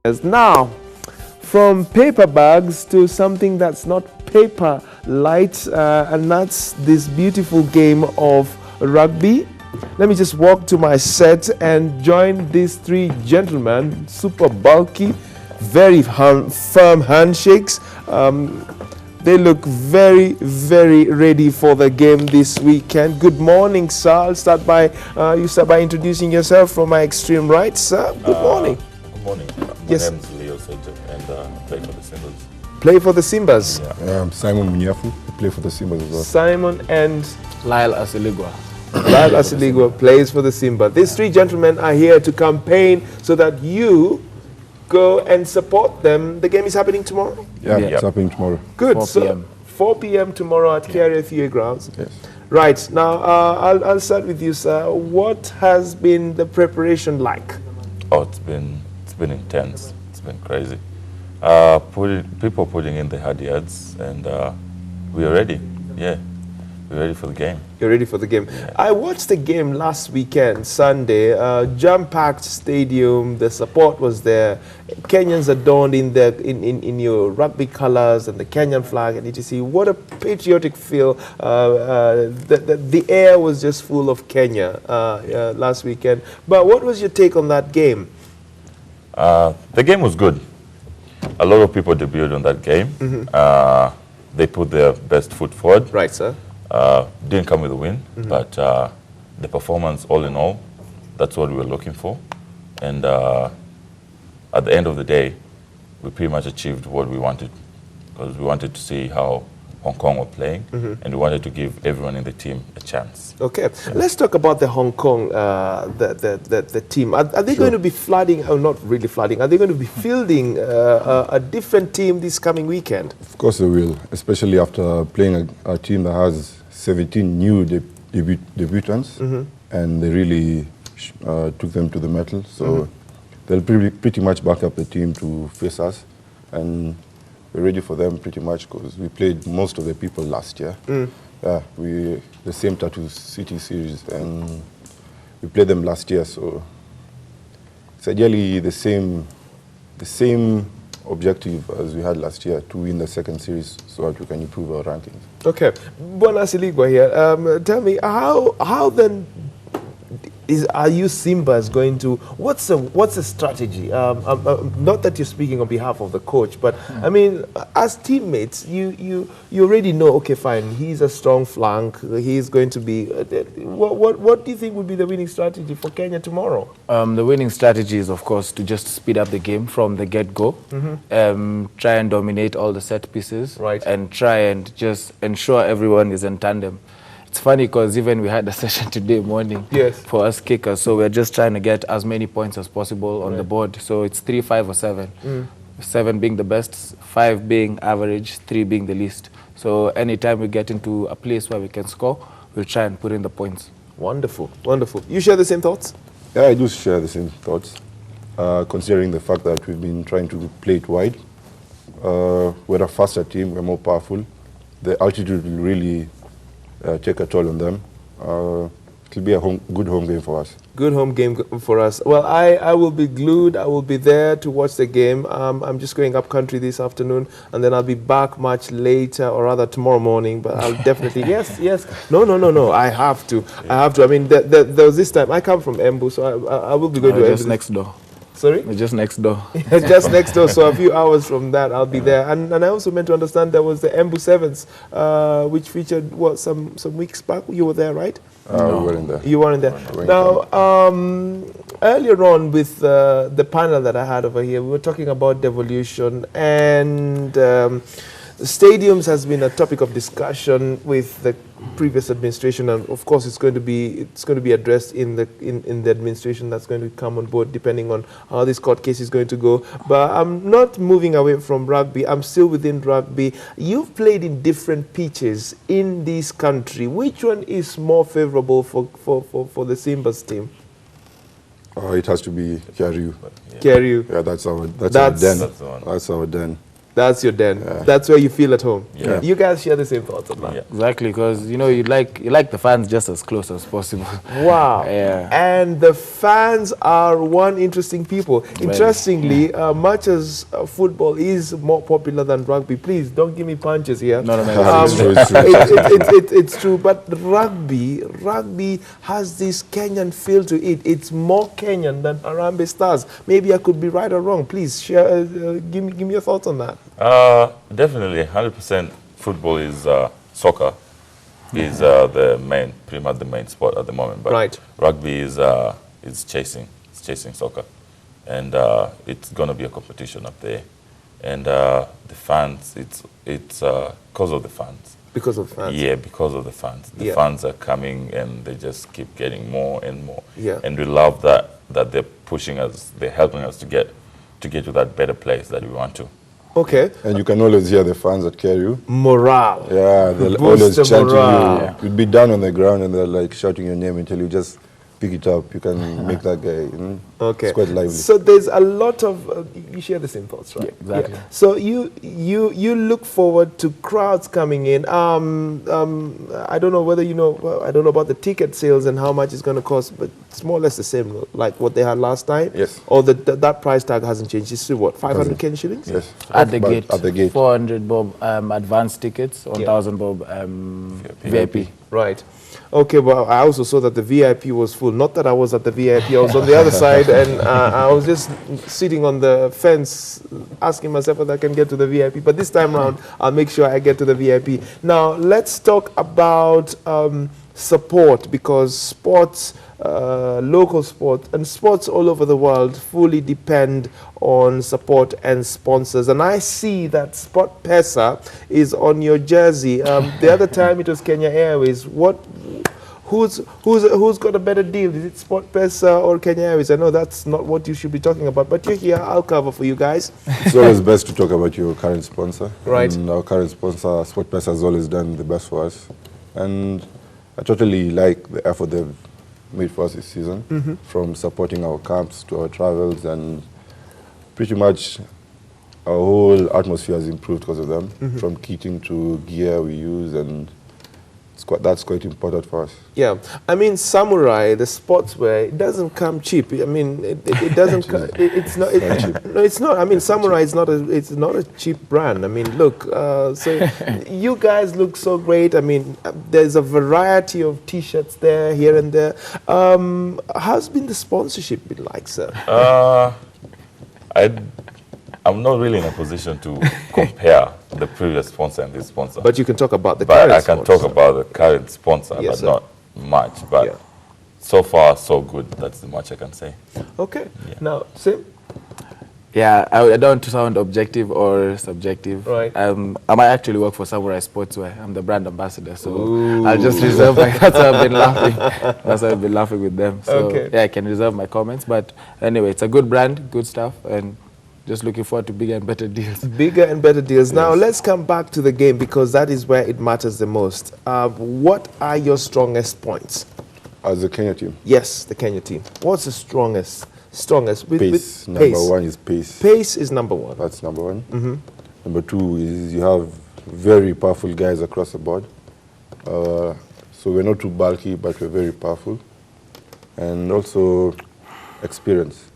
Now, from paper bags to something that's not paper light, and that's this beautiful game of rugby. Let me just walk to my set and join these three gentlemen, super bulky, very firm handshakes. They look very, very ready for the game this weekend. Good morning, sir. I'll start by introducing yourself from my extreme right, sir. Good morning. Good morning. Yes. My name is Lyle Seje and play for the Simbas. Play for the Simbas. Yeah. I'm Simon Muniafu. I play for the Simbas as well. Simon and Lyle Asiligwa. Lyle Asiligwa plays for the Simba. These three gentlemen are here to campaign so that you go and support them. The game is happening tomorrow? Yeah, Yeah. it's happening tomorrow. Good. 4 So, p.m. 4 p.m. tomorrow at Carrier Theatre Grounds. Yes. Right. Now, I'll start with you, sir. What has been the preparation like? Oh, it's been intense. It's been crazy. People putting in the hard yards, and we are ready. Yeah, we're ready for the game. You're ready for the game. Yeah. I watched the game last weekend, Sunday. Jam-packed stadium. The support was there. Kenyans adorned in your rugby colors and the Kenyan flag and etc. What a patriotic feel. The air was just full of Kenya last weekend. But what was your take on that game? The game was good. A lot of people debuted on that game. They put their best foot forward. Right, sir. Didn't come with a win, but the performance, all in all, that's what we were looking for. And at the end of the day, we pretty much achieved what we wanted, because we wanted to see how Hong Kong were playing, and we wanted to give everyone in the team a chance. Okay, let's talk about the Hong Kong, the team. Are they going to be flooding, or not really flooding, are they going to be fielding a different team this coming weekend? Of course they will, especially after playing a team that has 17 new debutants, and they really took them to the metal. So they'll pretty much back up the team to face us, and we're ready for them pretty much because we played most of the people last year. Yeah, the same Tattoo City series, and we played them last year, so it's ideally the same objective as we had last year, to win the second series so that we can improve our rankings. Okay, Bwana Asiligwa here. Tell me, how then are you Simbas going to? What's the strategy? Not that you're speaking on behalf of the coach, but I mean, as teammates, you already know. Okay, fine. He's a strong flank. He's going to be. What do you think would be the winning strategy for Kenya tomorrow? The winning strategy is, of course, to just speed up the game from the get-go. Try and dominate all the set pieces. Right. And try and just ensure everyone is in tandem. It's funny because even we had a session today morning for us kickers, so we're just trying to get as many points as possible on the board. So it's 3, 5 or 7. 7 being the best, 5 being average, 3 being the least. So anytime we get into a place where we can score, we'll try and put in the points. Wonderful, wonderful. You share the same thoughts? Yeah, I do share the same thoughts, considering the fact that we've been trying to play it wide. We're a faster team, we're more powerful. The altitude will really take a toll on them. It'll be a good home game for us. Good home game for us. Well, I will be glued. I will be there to watch the game. I'm just going up country this afternoon, and then I'll be back much later, or rather tomorrow morning. But I'll definitely yes. No. I have to. I mean, there was this time. I come from Ebru, so I will be going to Just Ebru. next door. Sorry? We're just next door. Just next door, so a few hours from that, I'll be there. And I also meant to understand there was the Ebru Sevens, which featured some weeks back. You were there, right? We weren't there. You weren't there. Now, earlier on with the panel that I had over here, we were talking about devolution, and stadiums has been a topic of discussion with the previous administration, and of course it's going to be addressed in the administration that's going to come on board, depending on how this court case is going to go. But I'm not moving away from rugby. I'm still within rugby. You've played in different pitches in this country. Which one is more favorable for the Simbas team? It has to be Kiariu. Kiariu. Yeah, that's our den. That's the one. That's our den. That's your den. That's where you feel at home. Yeah. You guys share the same thoughts on that. Yeah. Exactly, because you know you like the fans just as close as possible. Wow. Yeah. And the fans are one interesting people. Interestingly, much as football is more popular than rugby, please don't give me punches here. No. It's true. But rugby has this Kenyan feel to it. It's more Kenyan than Harambee Stars. Maybe I could be right or wrong. Please share. Give me your thoughts on that. Definitely, 100%. Football is soccer. Is pretty much the main sport at the moment. But rugby is chasing soccer, and it's gonna be a competition up there. And the fans, it's because of the fans. Because of the fans. Yeah, because of the fans. The fans are coming and they just keep getting more and more. Yeah. And we love that they're pushing us, they're helping us to get to that better place that we want to. Okay. And you can always hear the fans that carry you. Morale. Yeah, they'll always chanting you. You'll be down on the ground and they're like shouting your name until you just pick it up. You can make that guy. Okay. It's quite lively. So there's a lot of you share the same thoughts, right? Yeah, exactly. Yeah. So you look forward to crowds coming in. I don't know whether you know. I don't know about the ticket sales and how much it's going to cost, but it's more or less the same, like what they had last time. Yes. Or that price tag hasn't changed. It's still what, 500 Kenyan shillings? Yes. At the gate. At the gate. 400 bob advance tickets, 1,000 bob VIP. Right. Okay, well, I also saw that the VIP was full. Not that I was at the VIP, I was on the other side, and I was just sitting on the fence asking myself whether I can get to the VIP. But this time around, I'll make sure I get to the VIP. Now, let's talk about support, because sports, local sports, and sports all over the world fully depend on support and sponsors. And I see that Sport Pesa is on your jersey. The other time it was Kenya Airways. Who's got a better deal? Is it Sport Pesa or Kenya Airways? I know that's not what you should be talking about, but you're here. I'll cover for you guys. It's always best to talk about your current sponsor. Right. And our current sponsor, Sport Pesa, has always done the best for us. And I totally like the effort they've made for us this season, from supporting our camps to our travels, and pretty much our whole atmosphere has improved because of them, from kitting to gear we use, and that's quite important for us. Yeah, I mean, Samurai, the sportswear, it doesn't come cheap. I mean, it doesn't. It's not. No, it's not. I mean, Samurai is not a cheap brand. I mean, look. So you guys look so great. I mean, there's a variety of T-shirts there, here and there. How's been the sponsorship been like, sir? I'm not really in a position to compare the previous sponsor and this sponsor. But you can talk about the current current sponsor. I can talk about the current sponsor, yes, but not much. But so far, so good. That's the much I can say. Okay. Yeah. Now, Sim? Yeah, I don't want to sound objective or subjective. Right. I might actually work for Samurai Sportswear. I'm the brand ambassador, so I'll just reserve my. That's why I've been laughing. That's why I've been laughing with them. So yeah, I can reserve my comments. But anyway, it's a good brand, good stuff, and just looking forward to bigger and better deals. Bigger and better deals. Yes. Now, let's come back to the game, because that is where it matters the most. What are your strongest points? As the Kenya team? Yes, the Kenya team. What's the strongest? Pace. Number one is pace. Pace is number one. That's number one. Number two is you have very powerful guys across the board. So we're not too bulky, but we're very powerful. And also experience.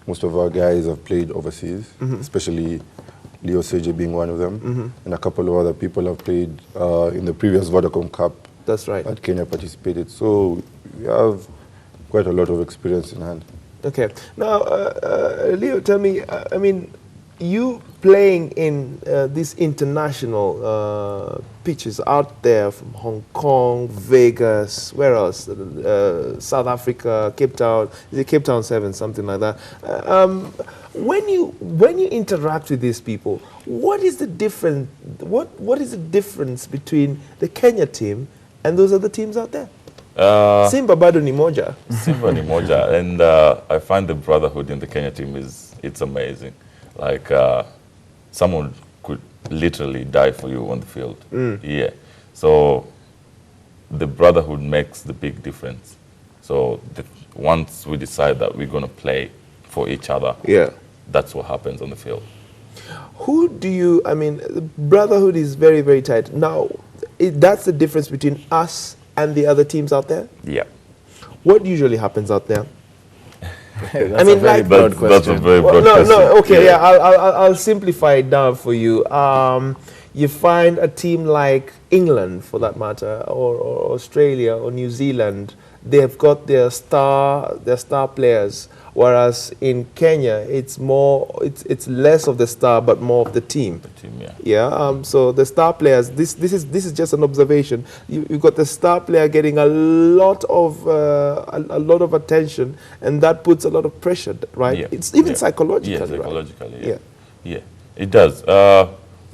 Most of our guys have played overseas, especially Leo Seje being one of them. And a couple of other people have played in the previous Vodacom Cup. That's right. That Kenya participated. So we have quite a lot of experience in hand. Okay. Now, Leo, tell me, I mean, you playing in these international pitches out there from Hong Kong, Vegas, where else? South Africa, Cape Town. Is it Cape Town 7, something like that? When you interact with these people, what is the difference? What is the difference between the Kenya team and those other teams out there? Simba bado ni moja. Simba ni moja, and I find the brotherhood in the Kenya team it's amazing. Like someone could literally die for you on the field. Yeah. So the brotherhood makes the big difference. So once we decide that we're going to play for each other, that's what happens on the field. Who do you, I mean, brotherhood is very, very tight. Now, that's the difference between us and the other teams out there? Yeah. What usually happens out there? I mean, That's a very broad question. No, okay, yeah, I'll simplify it down for you. You find a team like England, for that matter, or Australia or New Zealand, they've got their star players, whereas in Kenya, it's less of the star but more of the team. The team, yeah. Yeah. So the star players. This is just an observation. You've got the star player getting a lot of attention, and that puts a lot of pressure, right? Yeah. It's even psychologically. Yeah, psychologically. Right? Yeah. Yeah, it does.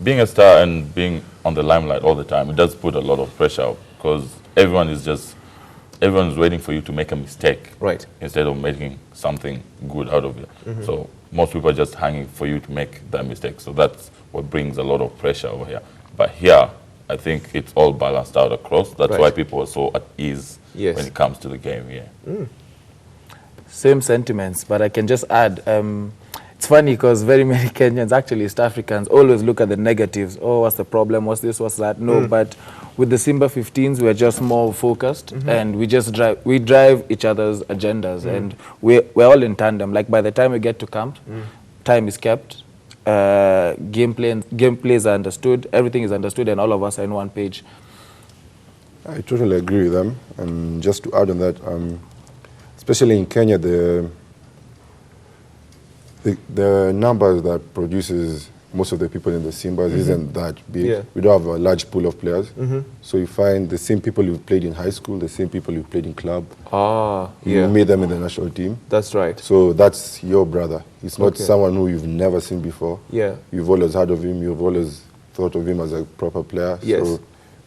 Being a star and being on the limelight all the time, it does put a lot of pressure because everyone's waiting for you to make a mistake, right? Instead of making something good out of it. So most people are just hanging for you to make that mistake. So that's what brings a lot of pressure over here. But here, I think it's all balanced out across. That's Right. why people are so at ease Yes. when it comes to the game. Yeah. Same sentiments, but I can just add, it's funny because very many Kenyans, actually East Africans, always look at the negatives. Oh, what's the problem? What's this? What's that? No, but with the Simba 15s, we're just more focused and we drive each other's agendas and we're all in tandem. Like by the time we get to camp, time is kept, gameplays are understood, everything is understood, and all of us are in one page. I totally agree with them. And just to add on that, especially in Kenya, the numbers that produces most of the people in the Simbas isn't that big. Yeah. We don't have a large pool of players. So you find the same people who played in high school, the same people who played in club. Ah, You yeah. made them in the national team. That's right. So that's your brother. It's not Okay. someone who you've never seen before. Yeah. You've always heard of him. You've always thought of him as a proper player. Yes. So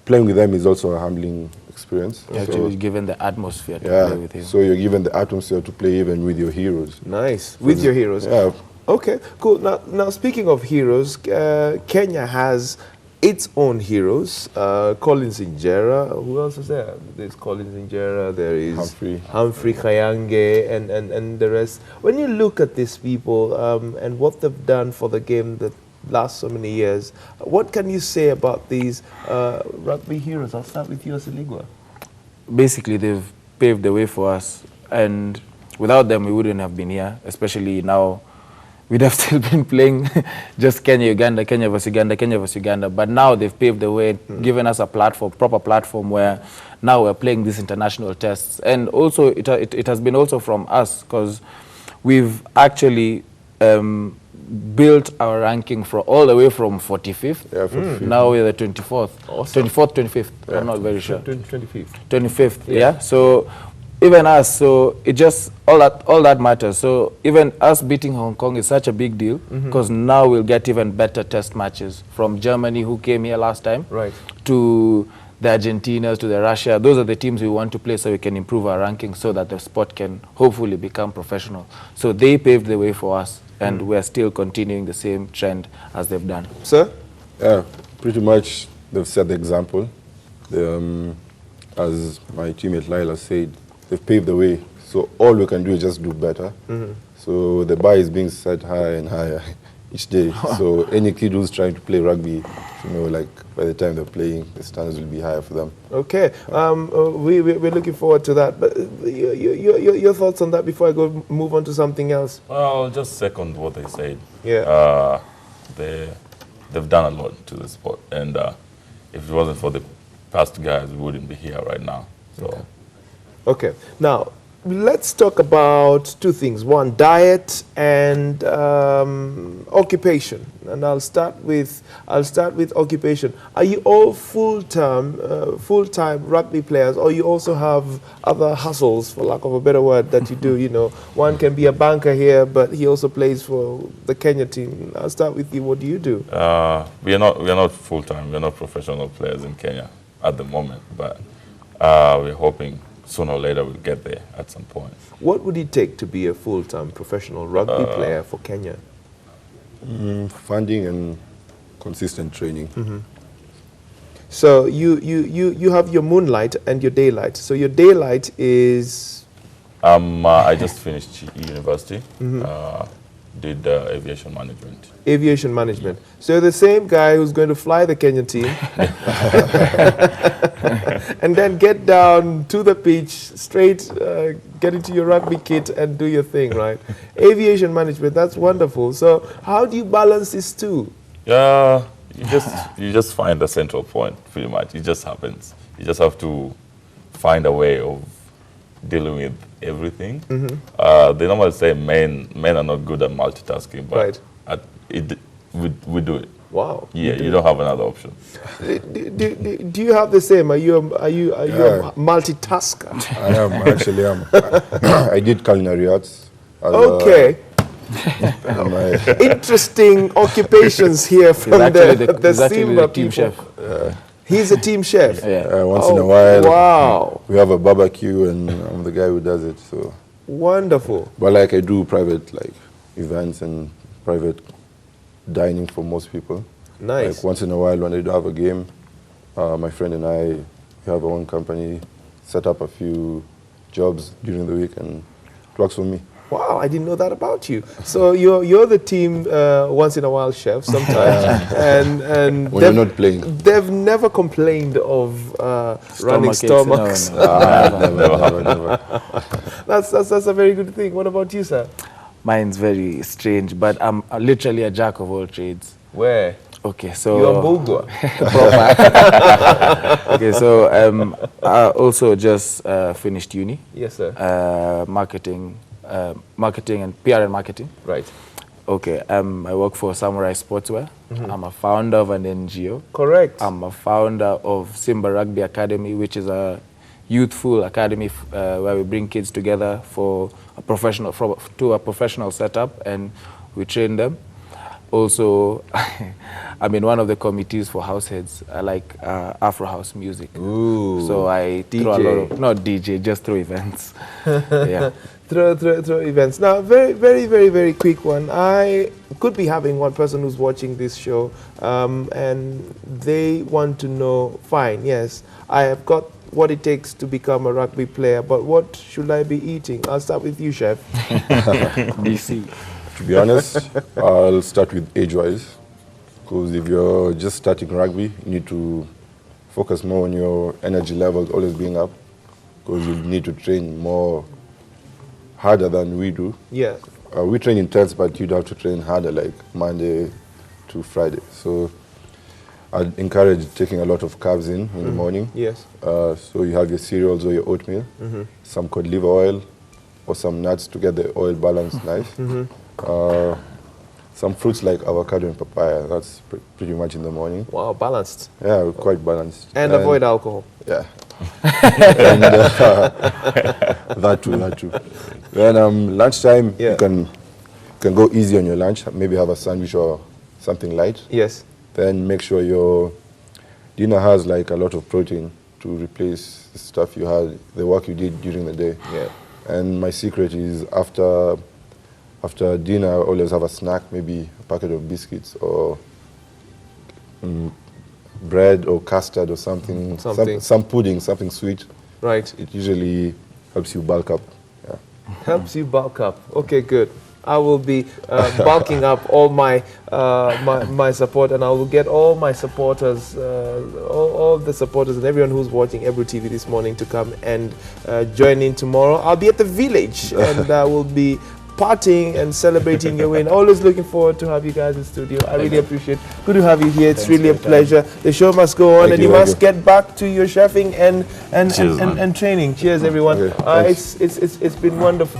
playing with them is also a humbling experience. You're So, actually given the atmosphere to yeah. play with him. So you're given the atmosphere to play even with your heroes. Nice. With your heroes. Yeah. Okay, cool. Now speaking of heroes, Kenya has its own heroes. Collins Injera. Who else is there? There's Collins Injera. There is Humphrey Kayange, and the rest. When you look at these people and what they've done for the game that lasts so many years, what can you say about these rugby heroes? I'll start with you, Asiligwa. Basically, they've paved the way for us, and without them, we wouldn't have been here, especially now. We'd have still been playing just Kenya, Uganda, Kenya versus Uganda, Kenya versus Uganda. But now they've paved the way, given us a platform, proper platform, where now we're playing these international tests. And also, it has been also from us, because we've actually built our ranking all the way from 45th. Yeah, 45th. Now we're the 24th. Awesome. 24th, 25th. I'm not very sure. 25th. 25th, yeah. So even us, so it just, all that matters. So even us beating Hong Kong is such a big deal, because now we'll get even better test matches from Germany, who came here last time, Right. to the Argentinas, to the Russia. Those are the teams we want to play so we can improve our ranking so that the sport can hopefully become professional. So they paved the way for us, and we're still continuing the same trend as they've done. Sir? Yeah, pretty much they've set the example. As my teammate Lyle has said, they've paved the way. So all we can do is just do better. So the bar is being set higher and higher each day. So any kid who's trying to play rugby, like by the time they're playing, the standards will be higher for them. Okay, we're looking forward to that. But your thoughts on that before I move on to something else? Well, just second what they said. Yeah. They've done a lot to the sport, and if it wasn't for the past guys, we wouldn't be here right now. So. Okay. Now, let's talk about two things. One, diet and occupation. And I'll start with occupation. Are you all full-time rugby players, or you also have other hustles, for lack of a better word, that you do? One can be a banker here, but he also plays for the Kenya team. I'll start with you. What do you do? We are not full-time. We're not professional players in Kenya at the moment, but we're hoping sooner or later we'll get there at some point. What would it take to be a full-time professional rugby player for Kenya? Funding and consistent training. So you have your moonlight and your daylight. So your daylight is... I just finished university did aviation management. Aviation management. So the same guy who's going to fly the Kenyan team and then get down to the pitch, straight, get into your rugby kit and do your thing, right? Aviation management, that's wonderful. So how do you balance these two? Yeah, you just find the central point, pretty much. It just happens. You just have to find a way of dealing with everything. They normally say men are not good at multitasking, but we do it. Wow. Yeah, you don't have another option. Do you have the same? Are you a multitasker? I am, actually am. I did culinary arts. Okay. Interesting occupations here from the Simba team people. chef. He's a team chef. Once in a while, wow, we have a barbecue, and I'm the guy who does it. So wonderful. But like I do private events and private dining for most people. Nice. Like once in a while when I do have a game, my friend and I have our own company, set up a few jobs during the week, and it works for me. Wow, I didn't know that about you. So you're the team once in a while chef sometimes, and when you're not playing, they've never complained of running stomachs. never. That's a very good thing. What about you, sir? Mine's very strange, but I'm literally a jack of all trades. Where? Okay, so you're Bulgwa. Okay, so I also just finished uni. Yes, sir. Marketing and PR and marketing. Right. Okay, I work for Samurai Sportswear. I'm a founder of an NGO. Correct. I'm a founder of Simba Rugby Academy, which is a youthful academy where we bring kids together for a professional setup, and we train them. Also, I'm in one of the committees for househeads. I like Afro house music. Ooh. So I throw a lot of, not DJ, just throw events. Yeah. Throw events. Now, very quick one. I could be having one person who's watching this show, and they want to know, fine, yes, I have got what it takes to become a rugby player, but what should I be eating? I'll start with you, Chef. DC. To be honest, I'll start with age-wise, because if you're just starting rugby, you need to focus more on your energy levels always being up, because you need to train more harder than we do. Yeah. We train intense, but you'd have to train harder, like Monday to Friday. So I'd encourage taking a lot of carbs in the morning. Yes. So you have your cereals or your oatmeal, some cod liver oil, or some nuts to get the oil balance nice. Some fruits like avocado and papaya, that's pretty much in the morning. Wow, balanced. Yeah, quite balanced. And avoid alcohol. Yeah. And, that too. Then lunchtime, you can go easy on your lunch. Maybe have a sandwich or something light. Yes. Then make sure your dinner has like a lot of protein to replace the stuff you had, the work you did during the day. Yeah. And my secret is after dinner, I always have a snack, maybe a packet of biscuits or bread or custard or something. Some pudding, something sweet. Right. It usually helps you bulk up. Yeah. Helps you bulk up. Okay, good. I will be bulking up all my my support, and I will get all my supporters, all the supporters and everyone who's watching Ebru TV this morning to come and join in tomorrow. I'll be at the village, and I will be partying and celebrating your win. Always looking forward to have you guys in studio. I really appreciate it. Good to have you here. It's really a pleasure. The show must go on, and you must get back to your chefing and training. Cheers, everyone. Okay, it's been wonderful.